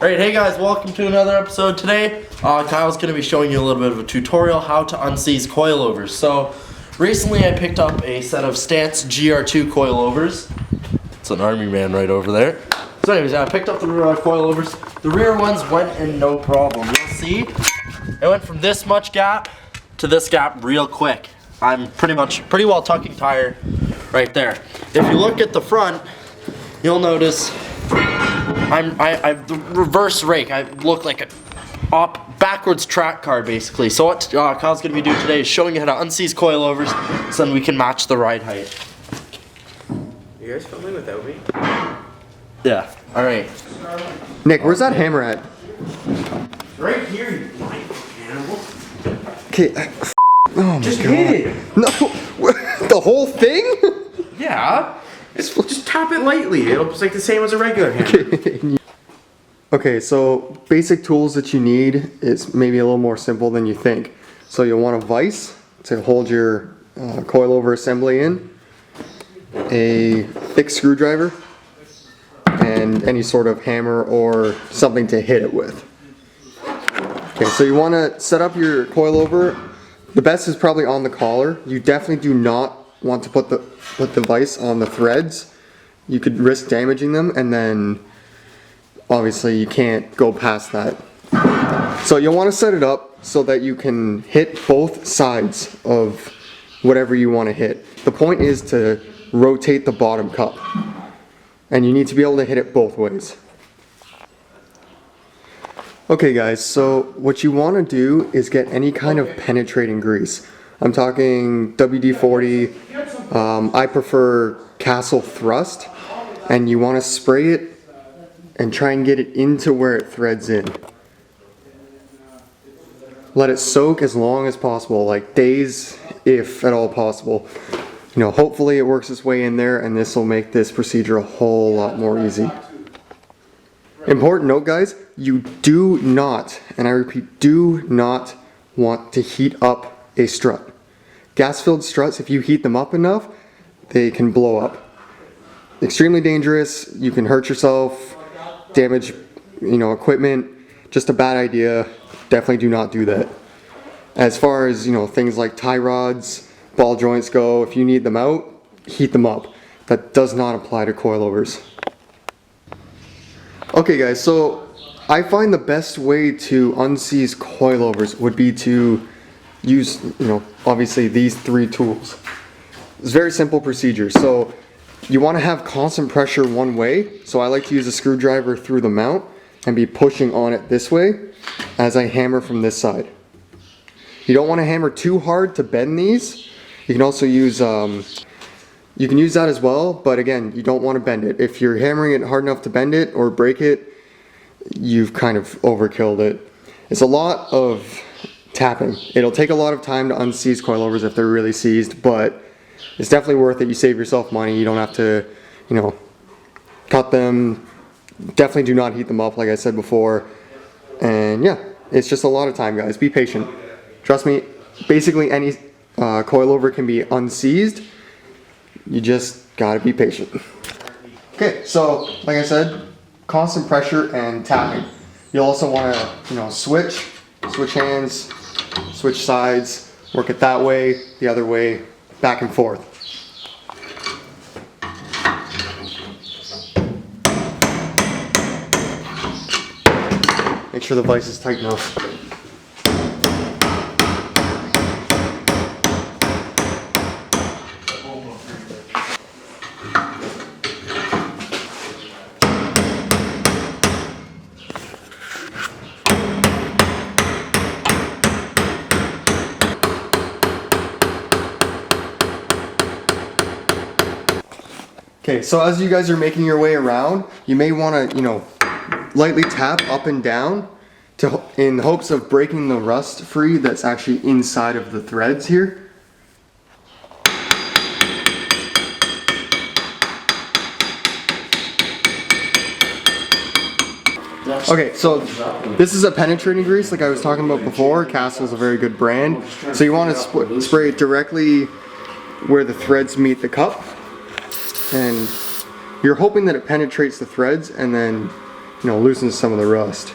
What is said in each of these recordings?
Alright, hey guys, welcome to another episode. Today, Kyle's going to be showing you a little bit of a tutorial how to unseize coilovers. So, recently I picked up a set of Stance GR2 coilovers. It's an army man right over there. So anyways, I picked up the coilovers. The rear ones went in no problem. You'll see, it went from this much gap to this gap real quick. I'm pretty well tucking tire right there. If you look at the front, you'll notice I the reverse rake. I look like a backwards track car basically. So what Kyle's gonna be doing today is showing you how to unseize coilovers so then we can match the ride height. You guys filming without me? Yeah. All right. Nick, where's that hammer at? Right here, you blind animal. Okay. Oh my Just god. hit it. No, the whole thing? Yeah. Just tap it lightly. It's like the same as a regular hammer. Okay, so basic tools that you need is maybe a little more simple than you think. So you'll want a vise to hold your coilover assembly in, a thick screwdriver, and any sort of hammer or something to hit it with. Okay, so you want to set up your coilover. The best is probably on the collar. You definitely do not want to put the vise on the threads. You could risk damaging them, and then obviously you can't go past that. So you'll want to set it up so that you can hit both sides of whatever you want to hit. The point is to rotate the bottom cup, and you need to be able to hit it both ways. Okay guys, so what you want to do is get any kind of penetrating grease. I'm talking WD-40, I prefer Castle Thrust, and you want to spray it and try and get it into where it threads in. Let it soak as long as possible, like days if at all possible. You know, hopefully it works its way in there, and this will make this procedure a whole lot more easy. Important note guys, you do not, and I repeat, do not want to heat up a strut. Gas-filled struts, if you heat them up enough, they can blow up. Extremely dangerous, you can hurt yourself, damage, equipment, just a bad idea. Definitely do not do that. As far as, things like tie rods, ball joints go, if you need them out, heat them up. That does not apply to coilovers. Okay guys, so I find the best way to unseize coilovers would be to use, obviously these three tools. It's a very simple procedure. So you want to have constant pressure one way. So I like to use a screwdriver through the mount and be pushing on it this way as I hammer from this side. You don't want to hammer too hard to bend these. You can also use, you can use that as well, but again, you don't want to bend it. If you're hammering it hard enough to bend it or break it, you've kind of overkilled it. It's a lot of tapping. It'll take a lot of time to unseize coilovers if they're really seized, but it's definitely worth it. You save yourself money. You don't have to, cut them. Definitely do not heat them up like I said before. And yeah, it's just a lot of time, guys. Be patient. Trust me, basically any coilover can be unseized. You just gotta be patient. Okay, so like I said, constant pressure and tapping. You'll also want to, switch hands, switch sides, work it that way, the other way, back and forth. Make sure the vise is tight enough. Okay, so as you guys are making your way around, you may want to, lightly tap up and down in hopes of breaking the rust free that's actually inside of the threads here. Okay, so this is a penetrating grease like I was talking about before. Castle's a very good brand. So you want to spray it directly where the threads meet the cup. And you're hoping that it penetrates the threads and then loosens some of the rust.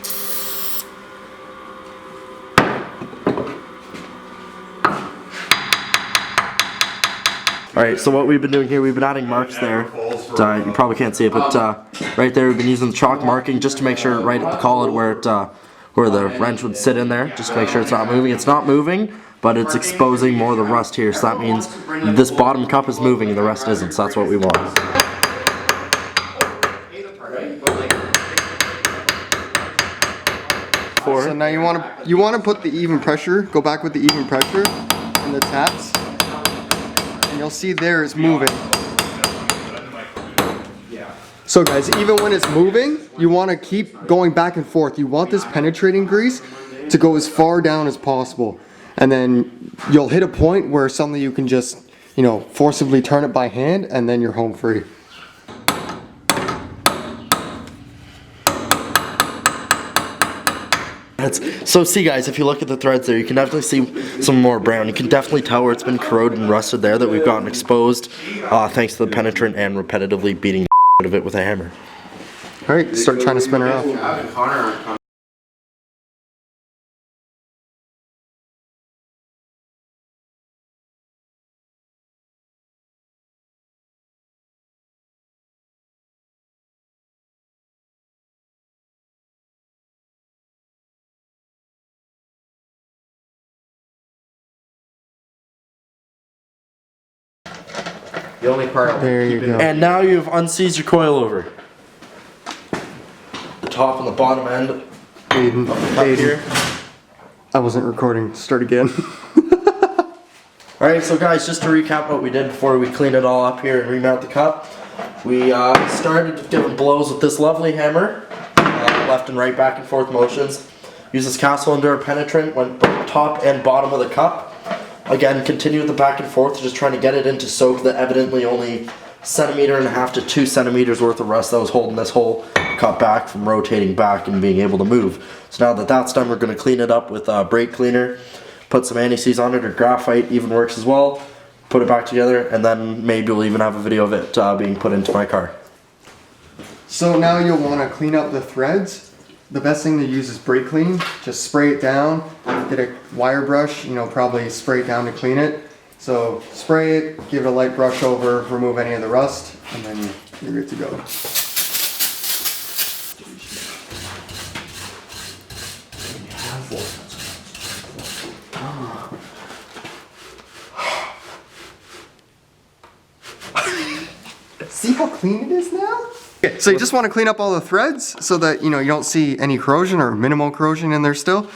Alright, so what we've been doing here, we've been adding marks there. You probably can't see it, but right there we've been using the chalk marking just to make sure right at the collet where the wrench would sit in there, just to make sure it's not moving. It's not moving, but it's exposing more of the rust here, so that means this bottom cup is moving and the rest isn't, so that's what we want. So now you want to put the even pressure, go back with the even pressure in the taps, and you'll see there it's moving. So guys, even when it's moving, you want to keep going back and forth. You want this penetrating grease to go as far down as possible. And then you'll hit a point where suddenly you can just, forcibly turn it by hand, and then you're home free. So see guys, if you look at the threads there, you can definitely see some more brown. You can definitely tell where it's been corroded and rusted there, that we've gotten exposed thanks to the penetrant and repetitively beating the out of it with a hammer. Alright, start trying to spin her off. The only part There you go. And now you've unseized your coilover. The top and the bottom end of Aiden, the cup here. I wasn't recording. Start again. Alright, so guys, just to recap what we did before we clean it all up here and remount the cup. We started giving blows with this lovely hammer, left and right back and forth motions. Use this cast cylinder penetrant, went top and bottom of the cup. Again, continue with the back and forth, just trying to get it into soak the evidently only 1.5 to 2 centimeters worth of rust that was holding this whole cup back from rotating back and being able to move. So now that that's done, we're going to clean it up with a brake cleaner, put some anti-seize on it, or graphite even works as well, put it back together, and then maybe we'll even have a video of it being put into my car. So now you'll want to clean up the threads. The best thing to use is brake clean. Just spray it down, get a wire brush, probably spray it down to clean it. So spray it, give it a light brush over, remove any of the rust, and then you're good to go. See how clean it is now? Okay, so you just want to clean up all the threads so that you don't see any corrosion or minimal corrosion in there still.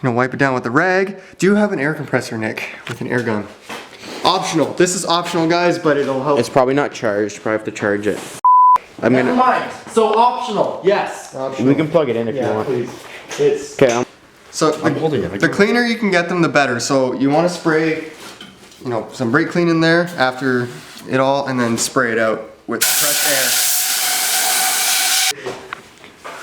Wipe it down with the rag. Do you have an air compressor, Nick, with an air gun? Optional. This is optional, guys, but it'll help. It's probably not charged. Probably have to charge it. Never mind. So optional, yes. Optional. We can plug it in if you want. Please. It's Okay. So I'm holding it. the cleaner you can get them, the better. So you want to spray, some brake clean in there after it all, and then spray it out with fresh air.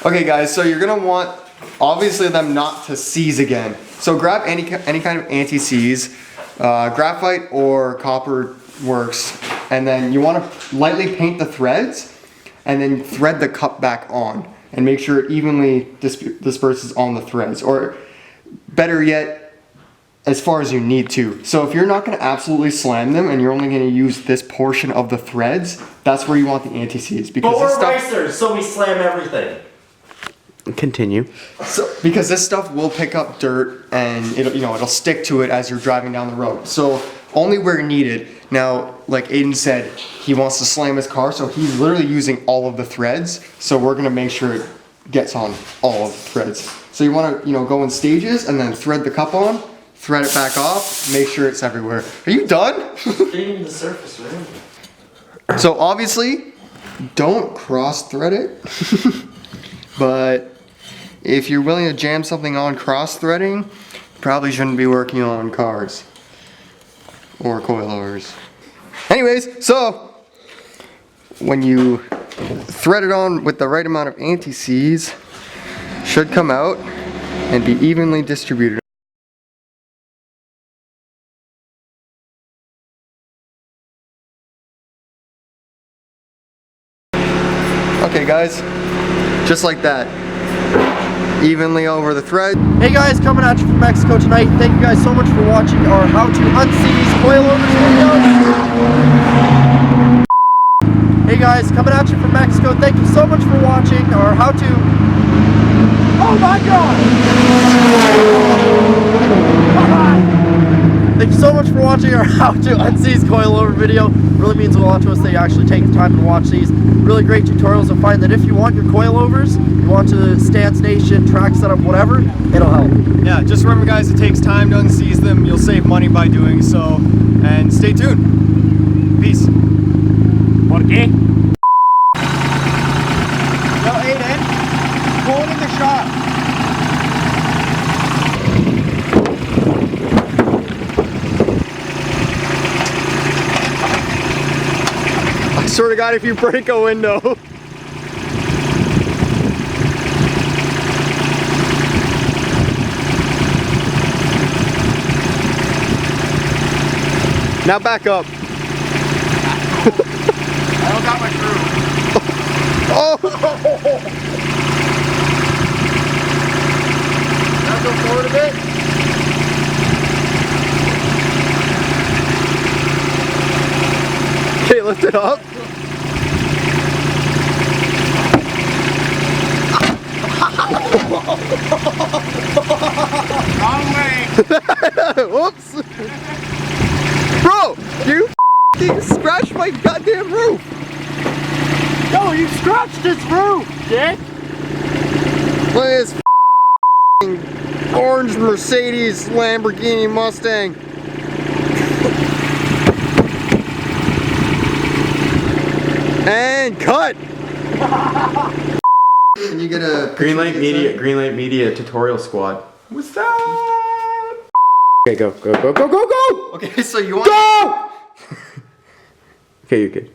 Okay, guys. So you're gonna want, obviously, them not to seize again. So grab any kind of anti-seize, graphite or copper works, and then you want to lightly paint the threads, and then thread the cup back on, and make sure it evenly disperses on the threads, or better yet, as far as you need to. So if you're not going to absolutely slam them, and you're only going to use this portion of the threads, that's where you want the anti-seize, because but this we're stuff, racers, so we slam everything. Continue. because this stuff will pick up dirt, and it'll stick to it as you're driving down the road. So only where needed. Now, like Aiden said, he wants to slam his car, so he's literally using all of the threads. So we're gonna make sure it gets on all of the threads. So you want to go in stages, and then thread the cup on, thread it back off, make sure it's everywhere. Are you done? Getting the surface, man. So obviously, don't cross thread it. But if you're willing to jam something on cross threading, probably shouldn't be working on cars or coilovers. Anyways, so when you thread it on with the right amount of anti-seize, should come out and be evenly distributed. Okay guys, Just like that. Evenly over the thread. Hey guys, coming at you from Mexico tonight. Thank you guys so much for watching our how to unseize coilovers video. Hey guys, coming at you from Mexico. Thank you so much for watching our how to... Oh my god! Thank you so much for watching our how to unseize coilover video. It really means a lot to us that you actually take the time to watch these. Really great tutorials. You'll find that if you want your coilovers, you want to stance nation, track setup, whatever, it'll help. Yeah, just remember guys, it takes time to unseize them. You'll save money by doing so. And stay tuned. Peace. ¿Por qué? No, Aiden, going in the shop. I swear to God, if you break a window. Now back up. I don't got my crew. Oh! Now go forward a bit. Okay, lift it up. Wrong way. Whoops. Bro, you f***ing scratched my goddamn roof. No, you scratched this roof, dick. Look at this f***ing orange Mercedes Lamborghini Mustang. And cut. Can you get a Greenlight Media tutorial squad. What's up? Okay, go. Okay, so you want Okay, you're good.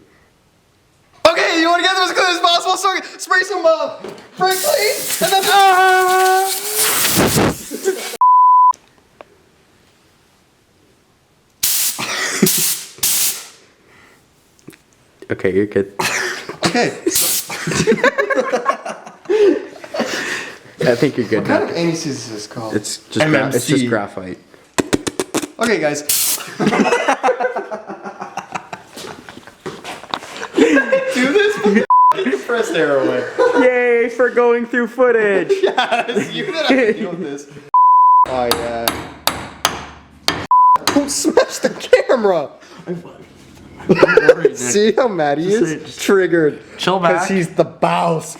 Okay, you want to get them as clean as possible, so spray some brake clean, and then Okay, you're good. Okay. I think you're good What now. kind of anti-seize is this called? It's just it's just graphite. Okay, guys. Do this. Press arrow away. Yay for going through footage. Yes, you that have to deal with this. Oh yeah. Don't smash the camera. See how mad he is? Triggered. Chill Because back. he's the boss.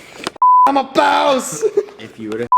I'm a boss. If you would have